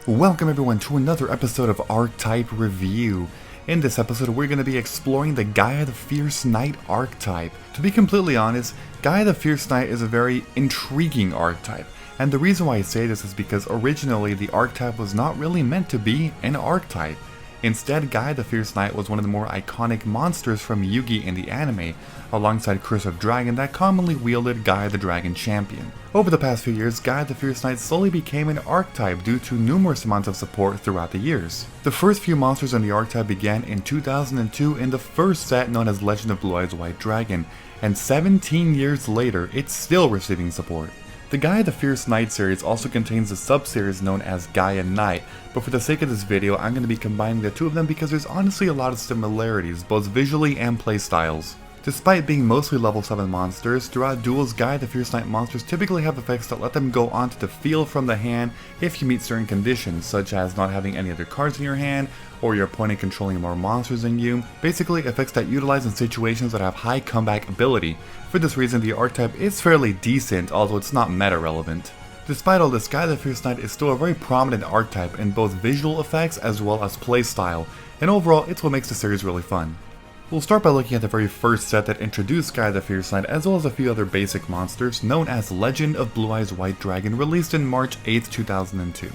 Welcome everyone to another episode of Archetype Review. In this episode we're going to be exploring the Gaia the Fierce Knight archetype. To be completely honest, Gaia the Fierce Knight is a very intriguing archetype. And the reason why I say this is because originally the archetype was not really meant to be an archetype. Instead, Gaia the Fierce Knight was one of the more iconic monsters from Yugioh in the anime, alongside Curse of Dragon that commonly wielded Gaia the Dragon Champion. Over the past few years, Gaia the Fierce Knight slowly became an archetype due to numerous amounts of support throughout the years. The first few monsters in the archetype began in 2002 in the first set known as Legend of Blue Eyes White Dragon, and 17 years later, it's still receiving support. The Gaia the Fierce Knight series also contains a sub-series known as Gaia Knight, but for the sake of this video I'm going to be combining the two of them because there's honestly a lot of similarities, both visually and playstyles. Despite being mostly level 7 monsters, throughout duels Gaia the Fierce Knight monsters typically have effects that let them go onto the field from the hand if you meet certain conditions, such as not having any other cards in your hand, or your opponent controlling more monsters than you, basically effects that utilize in situations that have high comeback ability. For this reason the archetype is fairly decent, although it's not meta relevant. Despite all this, Gaia the Fierce Knight is still a very prominent archetype in both visual effects as well as playstyle, and overall it's what makes the series really fun. We'll start by looking at the very first set that introduced Gaia the Fierce Knight as well as a few other basic monsters known as Legend of Blue Eyes White Dragon, released in March 8th, 2002.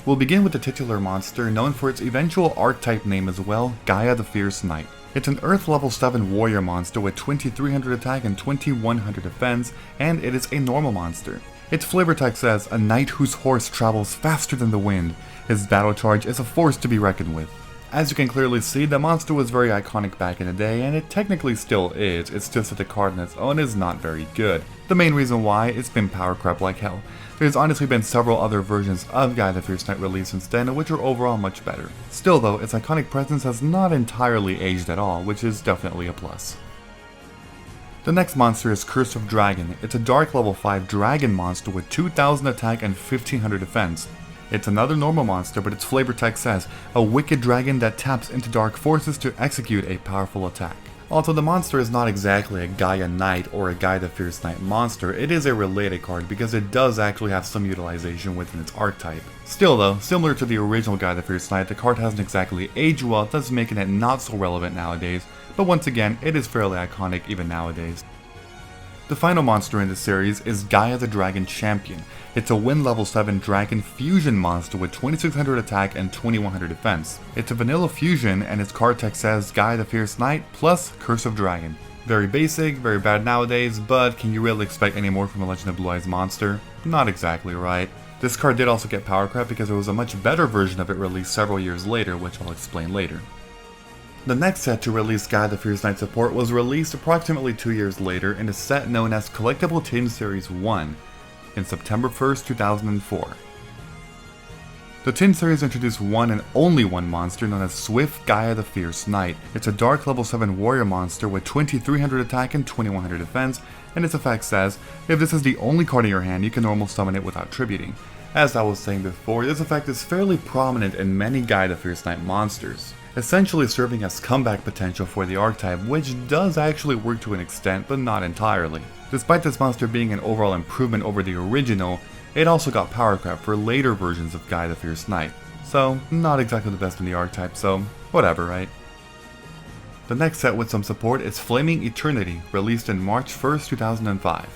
We'll begin with the titular monster, known for its eventual archetype name as well, Gaia the Fierce Knight. It's an Earth level 7 warrior monster with 2300 attack and 2100 defense, and it is a normal monster. Its flavor text says, "A knight whose horse travels faster than the wind. His battle charge is a force to be reckoned with." As you can clearly see, the monster was very iconic back in the day, and it technically still is, it's just that the card on its own is not very good. The main reason why, it's been power crept like hell. There's honestly been several other versions of Gaia the Fierce Knight released since then, which are overall much better. Still though, its iconic presence has not entirely aged at all, which is definitely a plus. The next monster is Curse of Dragon. It's a dark level 5 dragon monster with 2000 attack and 1500 defense. It's another normal monster, but its flavor text says, "A wicked dragon that taps into dark forces to execute a powerful attack." Although the monster is not exactly a Gaia Knight or a Gaia the Fierce Knight monster, it is a related card because it does actually have some utilization within its archetype. Still though, similar to the original Gaia the Fierce Knight, the card hasn't exactly aged well, thus making it not so relevant nowadays, but once again, it is fairly iconic even nowadays. The final monster in this series is Gaia the Dragon Champion. It's a wind level 7 dragon fusion monster with 2600 attack and 2100 defense. It's a vanilla fusion and its card text says Gaia the Fierce Knight plus Curse of Dragon. Very basic, very bad nowadays, but can you really expect any more from a Legend of Blue Eyes monster? Not exactly, right? This card did also get power crept because there was a much better version of it released several years later, which I'll explain later. The next set to release Gaia the Fierce Knight support was released approximately 2 years later in a set known as Collectible Tin Series 1 in September 1st, 2004. The Tin Series introduced one and only one monster known as Swift Gaia the Fierce Knight. It's a dark level 7 warrior monster with 2300 attack and 2100 defense, and its effect says, if this is the only card in your hand, you can normal summon it without tributing. As I was saying before, this effect is fairly prominent in many Gaia the Fierce Knight monsters, essentially serving as comeback potential for the archetype, which does actually work to an extent, but not entirely. Despite this monster being an overall improvement over the original, it also got power crept for later versions of Gaia the Fierce Knight. So, not exactly the best in the archetype, so whatever, right? The next set with some support is Flaming Eternity, released in March 1st, 2005.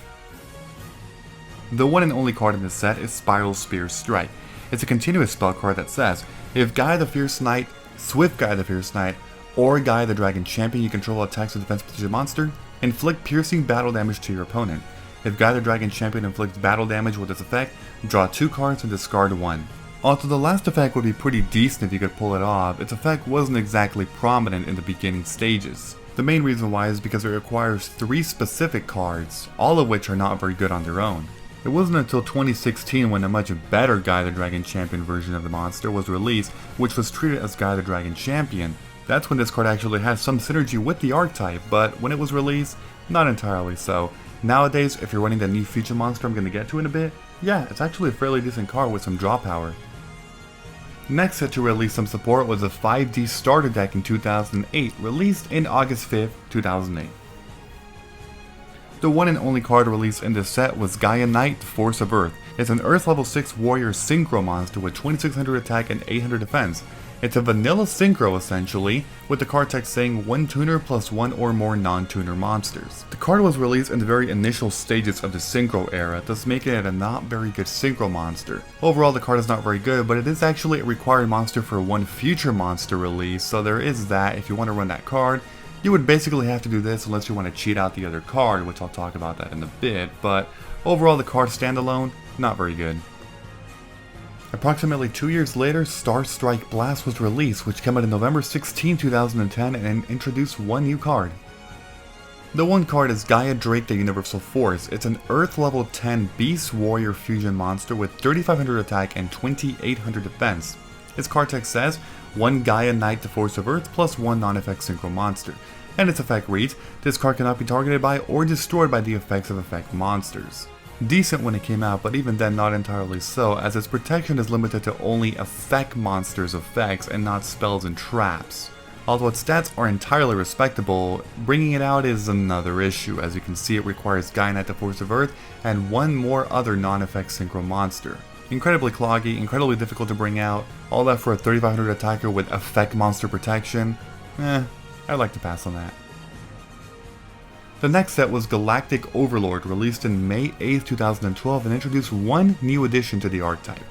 The one and only card in this set is Spiral Spear Strike. It's a continuous spell card that says, if Gaia the Fierce Knight, Swift Gaia the Fierce Knight, or Gaia the Dragon Champion you control attacks with defense position monster, inflict piercing battle damage to your opponent. If Gaia the Dragon Champion inflicts battle damage with this effect, draw 2 cards and discard 1. Although the last effect would be pretty decent if you could pull it off, its effect wasn't exactly prominent in the beginning stages. The main reason why is because it requires 3 specific cards, all of which are not very good on their own. It wasn't until 2016 when a much better Gaia the Dragon Champion version of the monster was released, which was treated as Gaia the Dragon Champion. That's when this card actually had some synergy with the archetype, but when it was released, not entirely so. Nowadays, if you're running the new future monster I'm going to get to in a bit, yeah, it's actually a fairly decent card with some draw power. Next set to release some support was a 5D starter deck in 2008, released in August 5th, 2008. The one and only card released in this set was Gaia Knight, the Force of Earth. It's an Earth level 6 warrior synchro monster with 2600 attack and 800 defense. It's a vanilla synchro essentially, with the card text saying 1 tuner plus 1 or more non-tuner monsters. The card was released in the very initial stages of the synchro era, thus making it a not very good synchro monster. Overall the card is not very good, but it is actually a required monster for one future monster release, so there is that. If you want to run that card, you would basically have to do this unless you want to cheat out the other card, which I'll talk about that in a bit, but overall the card standalone, not very good. Approximately 2 years later, Star Strike Blast was released, which came out on November 16, 2010 and introduced one new card. The one card is Gaia Drake the Universal Force. It's an Earth level 10 Beast Warrior fusion monster with 3500 attack and 2800 defense. Its card text says, 1 Gaia Knight the Force of Earth plus 1 non-effect synchro monster. And its effect reads, this card cannot be targeted by or destroyed by the effects of effect monsters. Decent when it came out, but even then not entirely so, as its protection is limited to only effect monsters' effects and not spells and traps. Although its stats are entirely respectable, bringing it out is another issue. As you can see, it requires Gaia Knight the Force of Earth and one more other non-effect synchro monster. Incredibly cloggy, incredibly difficult to bring out, all that for a 3500 attacker with effect monster protection. I'd like to pass on that. The next set was Galactic Overlord, released in May 8, 2012 and introduced one new addition to the archetype.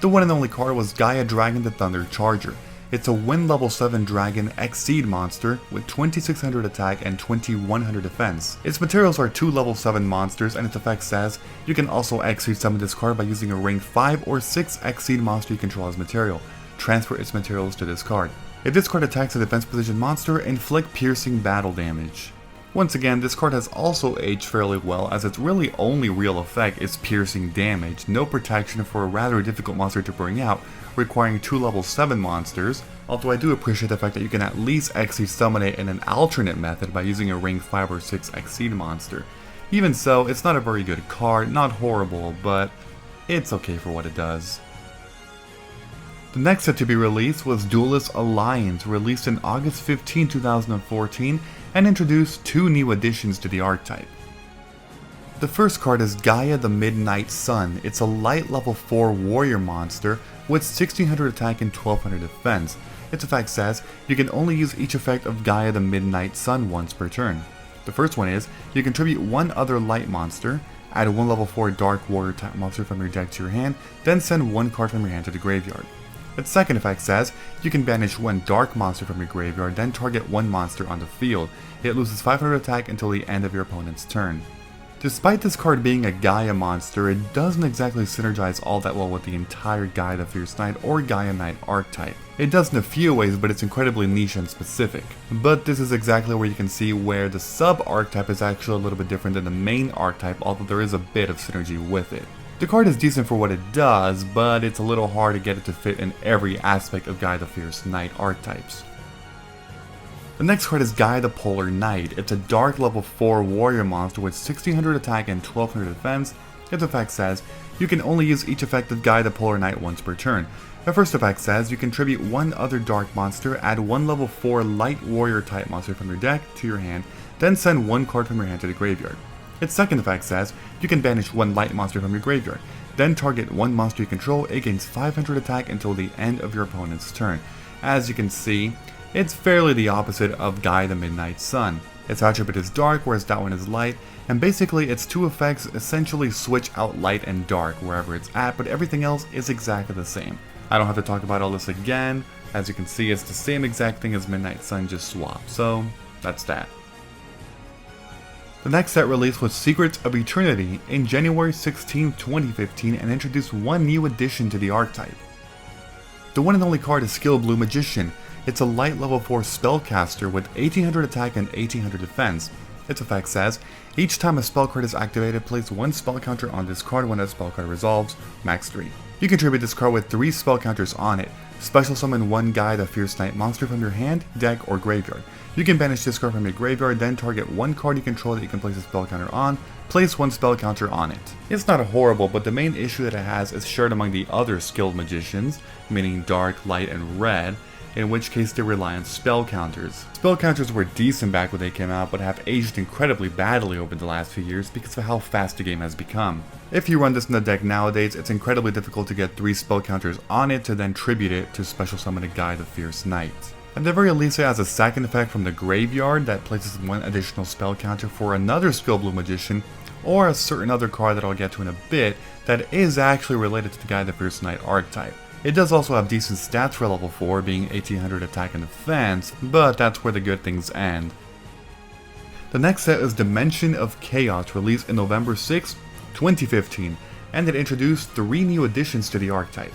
The one and only card was Gaia Dragon the Thunder Charger. It's a wind level 7 dragon Exceed monster with 2600 attack and 2100 defense. Its materials are 2 level 7 monsters, and its effect says you can also Exceed summon this card by using a rank 5 or 6 Exceed monster you control as material. Transfer its materials to this card. If this card attacks a defense position monster, inflict piercing battle damage. Once again, this card has also aged fairly well, as its really only real effect is piercing damage, no protection for a rather difficult monster to bring out, requiring 2 level 7 monsters, although I do appreciate the fact that you can at least Exceed summon it in an alternate method by using a rank 5 or 6 Exceed monster. Even so, it's not a very good card, not horrible, but it's okay for what it does. The next set to be released was Duelist Alliance, released in August 15, 2014, and introduced 2 new additions to the archetype. The first card is Gaia the Midnight Sun. It's a light level 4 warrior monster with 1600 attack and 1200 defense. Its effect says you can only use each effect of Gaia the Midnight Sun once per turn. The first one is you contribute one other light monster, add 1 level 4 dark warrior type monster from your deck to your hand, then send 1 card from your hand to the graveyard. Its second effect says, you can banish 1 dark monster from your graveyard, then target 1 monster on the field. It loses 500 attack until the end of your opponent's turn. Despite this card being a Gaia monster, it doesn't exactly synergize all that well with the entire Gaia the Fierce Knight or Gaia Knight archetype. It does in a few ways, but it's incredibly niche and specific. But this is exactly where you can see where the sub-archetype is actually a little bit different than the main archetype, although there is a bit of synergy with it. The card is decent for what it does, but it's a little hard to get it to fit in every aspect of Gaia the Fierce Knight archetypes. The next card is Gaia the Polar Knight. It's a dark level 4 warrior monster with 1600 attack and 1200 defense. Its effect says, you can only use each effect of Gaia the Polar Knight once per turn. The first effect says, you contribute 1 other dark monster, add 1 level 4 light warrior type monster from your deck to your hand, then send 1 card from your hand to the graveyard. Its second effect says, you can banish 1 light monster from your graveyard, then target 1 monster you control. It gains 500 attack until the end of your opponent's turn. As you can see, it's fairly the opposite of Gaia the Midnight Sun. Its attribute is dark, whereas that one is light, and basically its 2 effects essentially switch out light and dark wherever it's at, but everything else is exactly the same. I don't have to talk about all this again. As you can see, it's the same exact thing as Midnight Sun, just swapped, so that's that. The next set released was Secrets of Eternity in January 16, 2015 and introduced one new addition to the archetype. The one and only card is Skill Blue Magician. It's a light level 4 spellcaster with 1800 attack and 1800 defense. Its effect says, each time a spell card is activated, place 1 spell counter on this card when that spell card resolves, max 3. You contribute this card with 3 spell counters on it. Special summon 1 Gaia the Fierce Knight monster from your hand, deck, or graveyard. You can banish this card from your graveyard, then target 1 card you control that you can place a spell counter on, place 1 spell counter on it. It's not horrible, but the main issue that it has is shared among the other skilled magicians, meaning dark, light, and red, in which case they rely on spell counters. Spell counters were decent back when they came out, but have aged incredibly badly over the last few years because of how fast the game has become. If you run this in the deck nowadays, it's incredibly difficult to get 3 spell counters on it to then tribute it to special summon a Gaia the Fierce Knight. At the very least, it has a second effect from the graveyard that places 1 additional spell counter for another Skill Blue Magician, or a certain other card that I'll get to in a bit that is actually related to the Gaia the Fierce Knight archetype. It does also have decent stats for level 4, being 1800 attack and defense, but that's where the good things end. The next set is Dimension of Chaos, released in November 6, 2015, and it introduced 3 new additions to the archetype.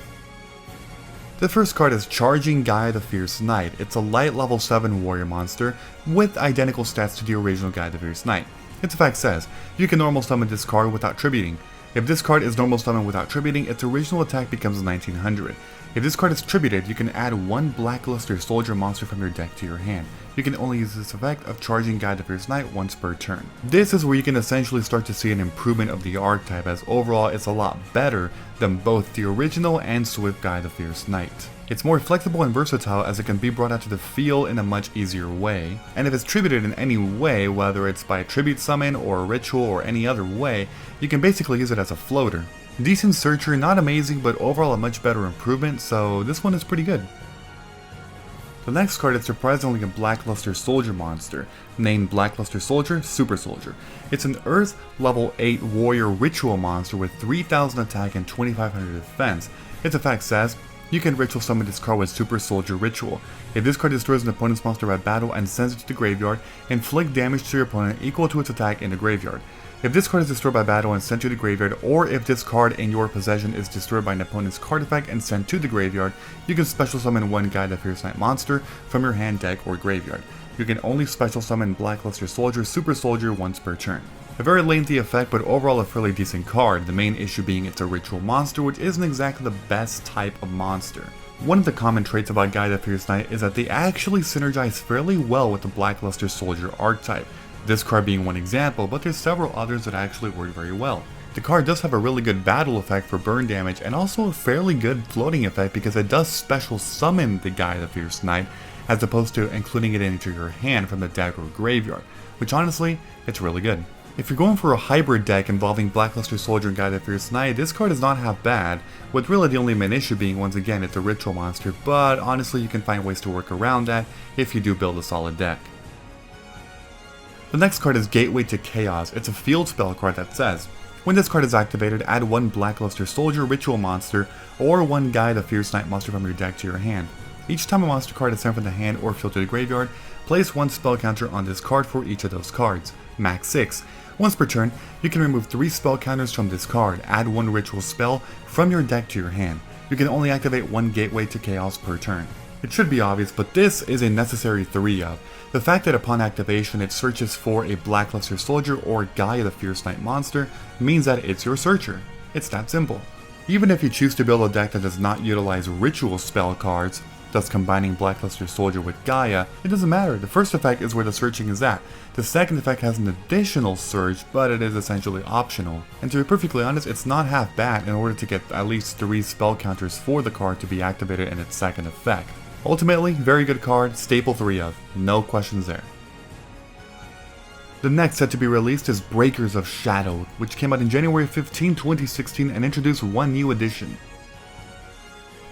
The first card is Charging Gaia the Fierce Knight. It's a light level 7 warrior monster with identical stats to the original Gaia the Fierce Knight. Its effect says, you can normal summon this card without tributing. If this card is normal summon without tributing, its original attack becomes 1900. If this card is tributed, you can add 1 Blackluster Soldier monster from your deck to your hand. You can only use this effect of Charging Gaia the Fierce Knight once per turn. This is where you can essentially start to see an improvement of the archetype, as overall it's a lot better than both the original and Swift Gaia the Fierce Knight. It's more flexible and versatile as it can be brought out to the field in a much easier way, and if it's tributed in any way, whether it's by a tribute summon or a ritual or any other way, you can basically use it as a floater. Decent searcher, not amazing, but overall a much better improvement, so this one is pretty good. The next card is surprisingly a Blackluster Soldier monster, named Blackluster Soldier Super Soldier. It's an Earth level 8 warrior ritual monster with 3000 attack and 2500 defense. Its effect says, you can ritual summon this card with Super Soldier Ritual. If this card destroys an opponent's monster at battle and sends it to the graveyard, inflict damage to your opponent equal to its attack in the graveyard. If this card is destroyed by battle and sent to the graveyard, or if this card in your possession is destroyed by an opponent's card effect and sent to the graveyard, you can special summon 1 Gaia the Fierce Knight monster from your hand, deck, or graveyard. You can only special summon Blackluster Soldier Super Soldier once per turn. A very lengthy effect, but overall a fairly decent card, the main issue being it's a ritual monster, which isn't exactly the best type of monster. One of the common traits about Gaia the Fierce Knight is that they actually synergize fairly well with the Blackluster Soldier archetype. This card being one example, but there's several others that actually work very well. The card does have a really good battle effect for burn damage, and also a fairly good floating effect because it does special summon the Gaia the Fierce Knight, as opposed to including it into your hand from the deck or graveyard, which honestly, it's really good. If you're going for a hybrid deck involving Blackluster Soldier and Gaia the Fierce Knight, this card is not half bad, with really the only main issue being once again it's a ritual monster, but honestly you can find ways to work around that if you do build a solid deck. The next card is Gateway to Chaos. It's a field spell card that says, when this card is activated, add 1 Blackluster Soldier ritual monster or 1 Gaia the Fierce Knight monster from your deck to your hand. Each time a monster card is sent from the hand or field to the graveyard, place 1 spell counter on this card for each of those cards, max 6. Once per turn, you can remove 3 spell counters from this card, add 1 ritual spell from your deck to your hand. You can only activate 1 Gateway to Chaos per turn. It should be obvious, but this is a necessary 3 of. The fact that upon activation it searches for a Blackluster Soldier or Gaia the Fierce Knight monster means that it's your searcher. It's that simple. Even if you choose to build a deck that does not utilize ritual spell cards, thus combining Blackluster Soldier with Gaia, it doesn't matter. The first effect is where the searching is at. The second effect has an additional search, but it is essentially optional. And to be perfectly honest, it's not half bad in order to get at least 3 spell counters for the card to be activated in its second effect. Ultimately, very good card, staple 3 of, no questions there. The next set to be released is Breakers of Shadow, which came out in January 15, 2016 and introduced 1 new addition.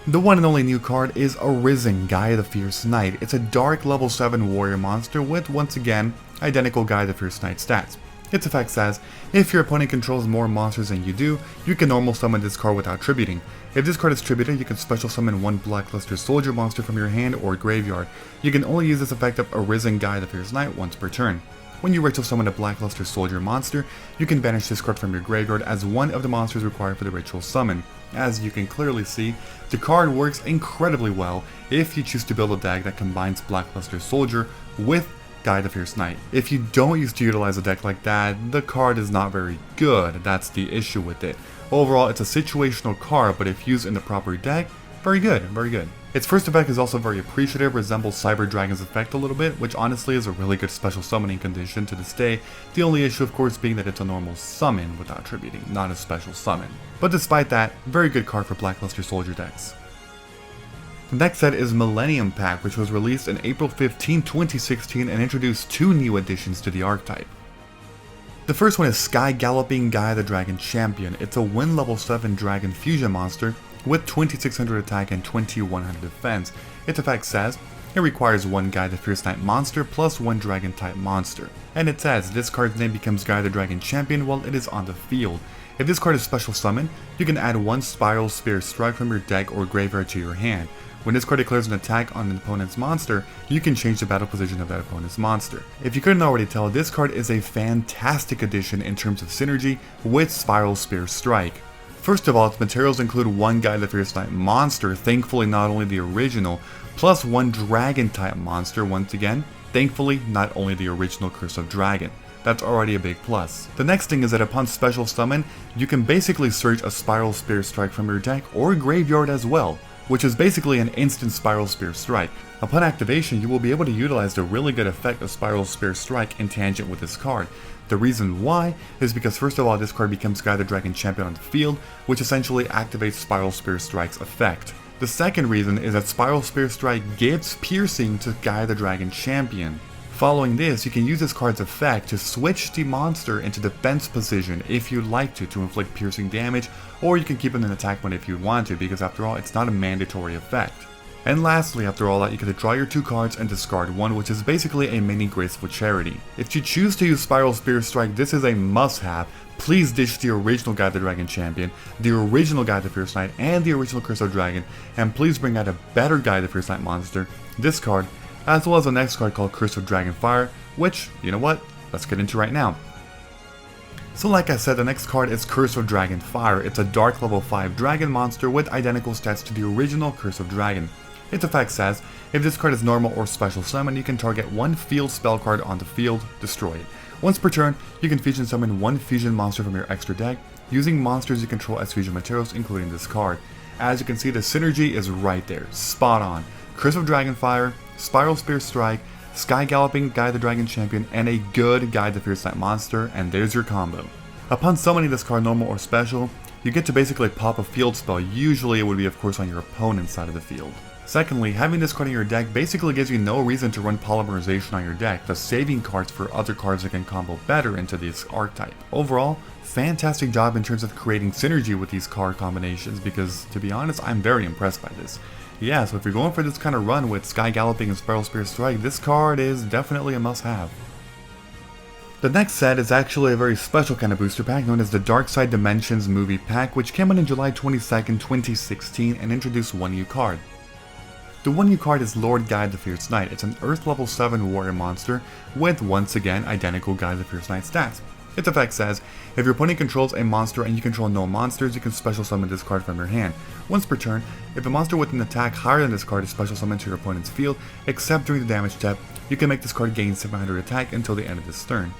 The one and only new card is Arisen Gaia the Fierce Knight. It's a dark level 7 warrior monster with, once again, identical Gaia the Fierce Knight stats. Its effect says, if your opponent controls more monsters than you do, you can normal summon this card without tributing. If this card is tributed, you can special summon 1 Blackluster Soldier monster from your hand or graveyard. You can only use this effect of Arisen Gaia the Fierce Knight once per turn. When you ritual summon a Blackluster Soldier monster, you can banish this card from your graveyard as one of the monsters required for the ritual summon. As you can clearly see, the card works incredibly well if you choose to build a deck that combines Blackluster Soldier with Gaia the Fierce Knight. If you don't use to utilize a deck like that, the card is not very good. That's the issue with it. Overall, it's a situational card, but if used in the proper deck, very good, very good. Its first effect is also very appreciative, resembles Cyber Dragon's effect a little bit, which honestly is a really good special summoning condition to this day. The only issue of course being that it's a normal summon without tributing, not a special summon. But despite that, very good card for Blackluster Soldier decks. The next set is Millennium Pack, which was released in April 15, 2016 and introduced 2 new additions to the archetype. The first one is Sky Galloping Gaia the Dragon Champion. It's a wind level 7 dragon fusion monster with 2600 attack and 2100 defense. Its effect says, it requires 1 Gaia the Fierce Knight monster plus 1 dragon type monster. And it says, this card's name becomes Gaia the Dragon Champion while it is on the field. If this card is special summoned, you can add 1 Spiral Spear Strike from your deck or graveyard to your hand. When this card declares an attack on an opponent's monster, you can change the battle position of that opponent's monster. If you couldn't already tell, this card is a fantastic addition in terms of synergy with Spiral Spear Strike. First of all, its materials include 1 Gaia the Fierce Knight monster, thankfully not only the original, plus 1 dragon type monster, once again, thankfully not only the original Curse of Dragon. That's already a big plus. The next thing is that upon special summon, you can basically search a Spiral Spear Strike from your deck or graveyard as well, which is basically an instant Spiral Spear Strike. Upon activation, you will be able to utilize the really good effect of Spiral Spear Strike in tangent with this card. The reason why is because first of all, this card becomes Gaia the Dragon Champion on the field, which essentially activates Spiral Spear Strike's effect. The second reason is that Spiral Spear Strike gives piercing to Gaia the Dragon Champion. Following this, you can use this card's effect to switch the monster into defense position if you'd like to inflict piercing damage, or you can keep it in attack mode if you want to, because after all, it's not a mandatory effect. And lastly, after all that, you can draw your 2 cards and discard 1, which is basically a mini Graceful Charity. If you choose to use Spiral Spear Strike, this is a must-have. Please ditch the original Gaia the Dragon Champion, the original Gaia the Fierce Knight, and the original Curse of Dragon, and please bring out a better Gaia the Fierce Knight monster, this card, as well as the next card called Curse of Dragonfire, which, you know what, let's get into right now. So like I said, the next card is Curse of Dragonfire. It's a dark level 5 dragon monster with identical stats to the original Curse of Dragon. Its effect says, if this card is normal or special summon, you can target 1 field spell card on the field, destroy it. Once per turn, you can fusion summon 1 fusion monster from your extra deck, using monsters you control as fusion materials, including this card. As you can see, the synergy is right there, spot on. Curse of Dragonfire, Spiral Spear Strike, Sky Galloping Gaia the Dragon Champion, and a good Gaia the Fierce Knight monster, and there's your combo. Upon summoning this card normal or special, you get to basically pop a field spell. Usually it would be of course on your opponent's side of the field. Secondly, having this card in your deck basically gives you no reason to run Polymerization on your deck, thus saving cards for other cards that can combo better into this archetype. Overall, fantastic job in terms of creating synergy with these card combinations, because to be honest, I'm very impressed by this. Yeah, so if you're going for this kind of run with Sky Galloping and Spiral Spear Strike, this card is definitely a must-have. The next set is actually a very special kind of booster pack known as the Dark Side Dimensions Movie Pack, which came out on July 22nd, 2016 and introduced 1 new card. The 1 new card is Lord Gaia the Fierce Knight. It's an Earth level 7 warrior monster with once again identical Gaia the Fierce Knight stats. Its effect says, if your opponent controls a monster and you control no monsters, you can special summon this card from your hand. Once per turn, if a monster with an attack higher than this card is special summoned to your opponent's field, except during the damage step, you can make this card gain 700 attack until the end of this turn.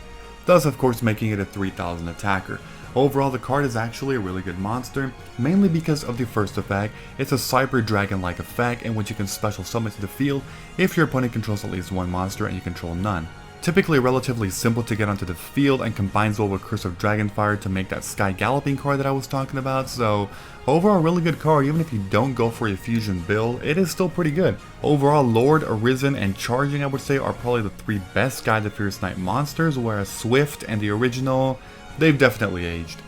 Thus of course making it a 3000 attacker. Overall, the card is actually a really good monster, mainly because of the first effect. It's a Cyber Dragon-like effect in which you can special summon to the field if your opponent controls at least 1 monster and you control none. Typically relatively simple to get onto the field and combines well with Curse of Dragonfire to make that Sky Galloping card that I was talking about, so overall really good card. Even if you don't go for a fusion build, it is still pretty good. Overall, Lord, Arisen, and Charging I would say are probably the 3 best Gaia the Fierce Knight monsters, whereas Swift and the original, they've definitely aged.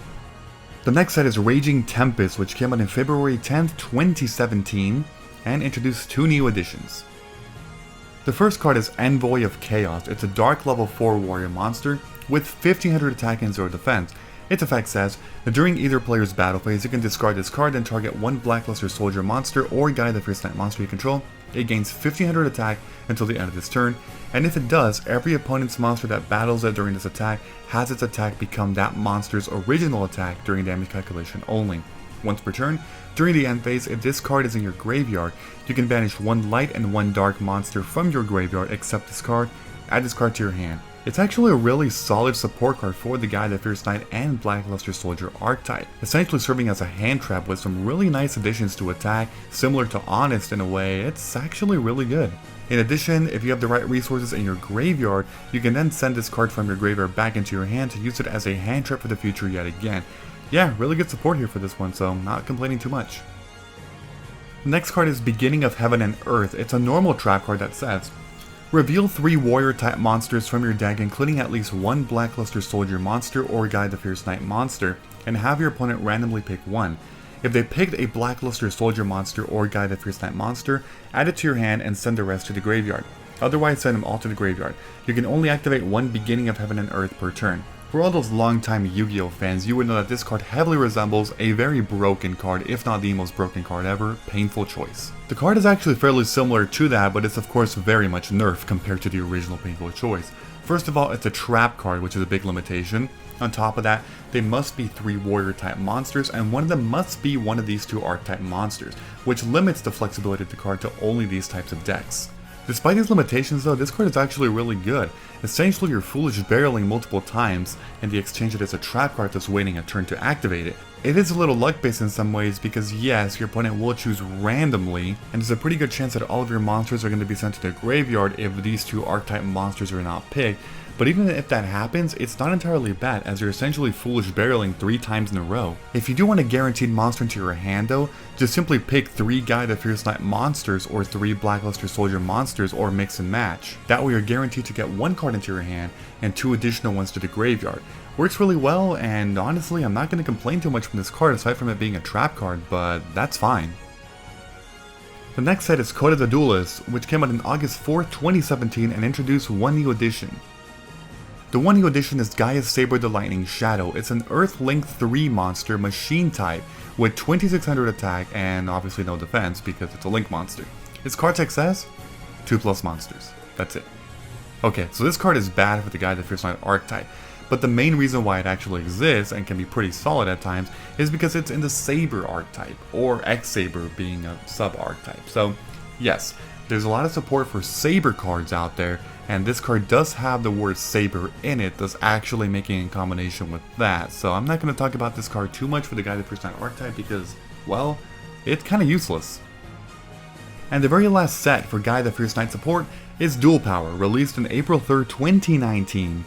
The next set is Raging Tempest, which came out in February 10th, 2017 and introduced 2 new additions. The first card is Envoy of Chaos. It's a dark level 4 warrior monster with 1500 attack and 0 defense. Its effect says that during either player's battle phase, you can discard this card and target 1 Blackluster Soldier monster or Gaia the Fierce Knight monster you control. It gains 1500 attack until the end of this turn, and if it does, every opponent's monster that battles it during this attack has its attack become that monster's original attack during damage calculation only. Once per turn, during the end phase, if this card is in your graveyard, you can banish 1 light and 1 dark monster from your graveyard except this card, add this card to your hand. It's actually a really solid support card for the Gaia the Fierce Knight and Blackluster Soldier archetype, essentially serving as a hand trap with some really nice additions to attack, similar to Honest in a way. It's actually really good. In addition, if you have the right resources in your graveyard, you can then send this card from your graveyard back into your hand to use it as a hand trap for the future yet again. Yeah, really good support here for this one, so not complaining too much. The next card is Beginning of Heaven and Earth. It's a normal trap card that says, reveal 3 warrior type monsters from your deck, including at least 1 Blackluster Soldier monster or Gaia the Fierce Knight monster, and have your opponent randomly pick one. If they picked a Blackluster Soldier monster or Gaia the Fierce Knight monster, add it to your hand and send the rest to the graveyard. Otherwise, send them all to the graveyard. You can only activate 1 Beginning of Heaven and Earth per turn. For all those long-time Yu-Gi-Oh fans, you would know that this card heavily resembles a very broken card, if not the most broken card ever, Painful Choice. The card is actually fairly similar to that, but it's of course very much nerfed compared to the original Painful Choice. First of all, it's a trap card, which is a big limitation. On top of that, they must be 3 warrior type monsters, and one of them must be one of these 2 archetype monsters, which limits the flexibility of the card to only these types of decks. Despite these limitations though, this card is actually really good. Essentially you're foolish barreling multiple times in the exchange that it's a trap card that's waiting a turn to activate it. It is a little luck based in some ways because yes, your opponent will choose randomly, and there's a pretty good chance that all of your monsters are going to be sent to the graveyard if these 2 archetype monsters are not picked. But even if that happens, it's not entirely bad, as you're essentially foolish barreling 3 times in a row. If you do want a guaranteed monster into your hand though, just simply pick 3 Gaia the Fierce Knight monsters or 3 Blackluster Soldier monsters or mix and match. That way you're guaranteed to get 1 card into your hand and 2 additional ones to the graveyard. Works really well, and honestly I'm not going to complain too much from this card aside from it being a trap card, but that's fine. The next set is Code of the Duelist, which came out on August 4th, 2017 and introduced one new addition. The one new addition is Gaia Saber the Lightning Shadow. It's an Earth Link 3 monster, machine type, with 2600 attack and obviously no defense because it's a Link monster. Its card text says 2+ monsters. That's it. Okay, so this card is bad for the Gaia the Fierce Knight archetype, but the main reason why it actually exists and can be pretty solid at times is because it's in the Saber archetype, or X-Saber being a sub-archetype. So yes, there's a lot of support for Saber cards out there, and this card does have the word Saber in it, thus actually making a combination with that. So I'm not going to talk about this card too much for the Gaia the Fierce Knight archetype because, well, it's kind of useless. And the very last set for Gaia the Fierce Knight support is Dual Power, released on April 3rd, 2019.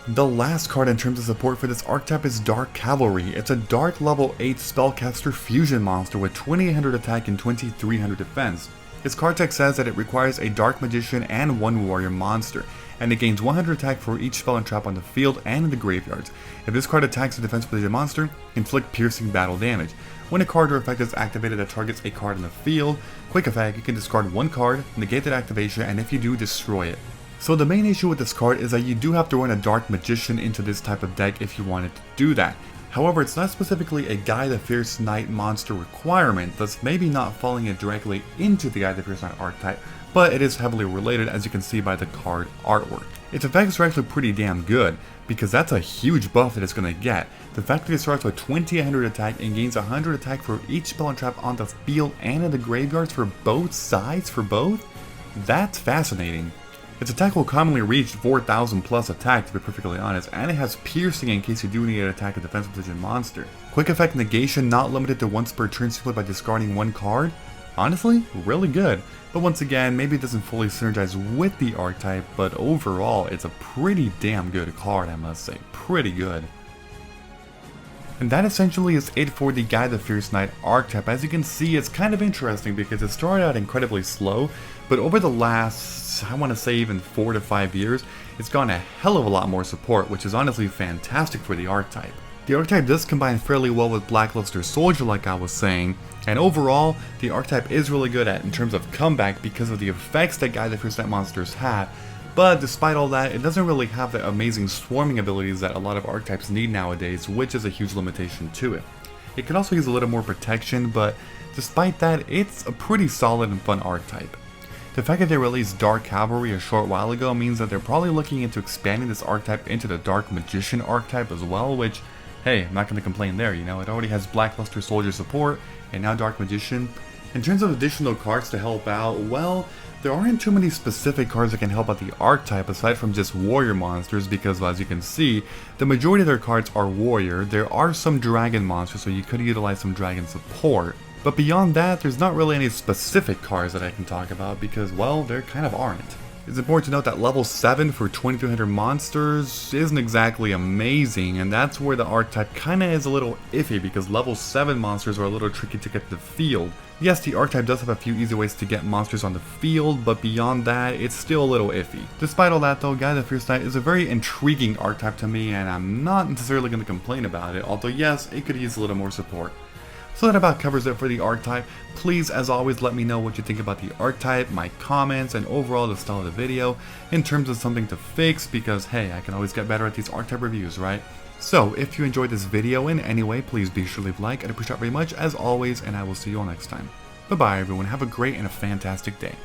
The last card in terms of support for this archetype is Dark Cavalry. It's a Dark level 8 spellcaster fusion monster with 2800 attack and 2300 defense. Its card text says that it requires a Dark Magician and 1 warrior monster, and it gains 100 attack for each spell and trap on the field and in the graveyards. If this card attacks a defense position monster, inflict piercing battle damage. When a card or effect is activated that targets a card in the field, quick effect, you can discard 1 card, negate that activation, and if you do, destroy it. So the main issue with this card is that you do have to run a Dark Magician into this type of deck if you wanted to do that. However, it's not specifically a Gaia the Fierce Knight monster requirement, thus maybe not falling it directly into the Gaia the Fierce Knight archetype, but it is heavily related as you can see by the card artwork. Its effects are actually pretty damn good, because that's a huge buff that it's going to get. The fact that it starts with 2800 attack and gains 100 attack for each spell and trap on the field and in the graveyards for both sides for both? That's fascinating. Its attack will commonly reach 4000 plus attack to be perfectly honest, and it has piercing in case you do need to attack a defensive position monster. Quick effect negation not limited to once per turn simply by discarding 1 card? Honestly, really good. But once again, maybe it doesn't fully synergize with the archetype, but overall it's a pretty damn good card I must say, pretty good. And that essentially is it for the Gaia the Fierce Knight archetype. As you can see, it's kind of interesting because it started out incredibly slow, but over the last, I want to say even 4 to 5 years, it's gotten a hell of a lot more support, which is honestly fantastic for the archetype. The archetype does combine fairly well with Blackluster Soldier like I was saying, and overall, the archetype is really good in terms of comeback because of the effects that Gaia the Fierce Knight monsters have. But despite all that, it doesn't really have the amazing swarming abilities that a lot of archetypes need nowadays, which is a huge limitation to it. It can also use a little more protection, but despite that, it's a pretty solid and fun archetype. The fact that they released Dark Cavalry a short while ago means that they're probably looking into expanding this archetype into the Dark Magician archetype as well, which, hey, I'm not going to complain there, you know, it already has Blackluster Soldier support, and now Dark Magician. In terms of additional cards to help out, well, there aren't too many specific cards that can help out the archetype aside from just warrior monsters because, as you can see, the majority of their cards are warrior. There are some dragon monsters, so you could utilize some dragon support. But beyond that, there's not really any specific cards that I can talk about because, well, there kind of aren't. It's important to note that level 7 for 2300 monsters isn't exactly amazing, and that's where the archetype kinda is a little iffy because level 7 monsters are a little tricky to get to the field. Yes, the archetype does have a few easy ways to get monsters on the field, but beyond that, it's still a little iffy. Despite all that though, Gaia the Fierce Knight is a very intriguing archetype to me, and I'm not necessarily going to complain about it, although yes, it could use a little more support. So that about covers it for the archetype. Please, as always, let me know what you think about the archetype, my comments, and overall the style of the video in terms of something to fix, because hey, I can always get better at these archetype reviews, right? So, if you enjoyed this video in any way, please be sure to leave a like. I'd appreciate it very much, as always, and I will see you all next time. Bye bye everyone, have a great and a fantastic day.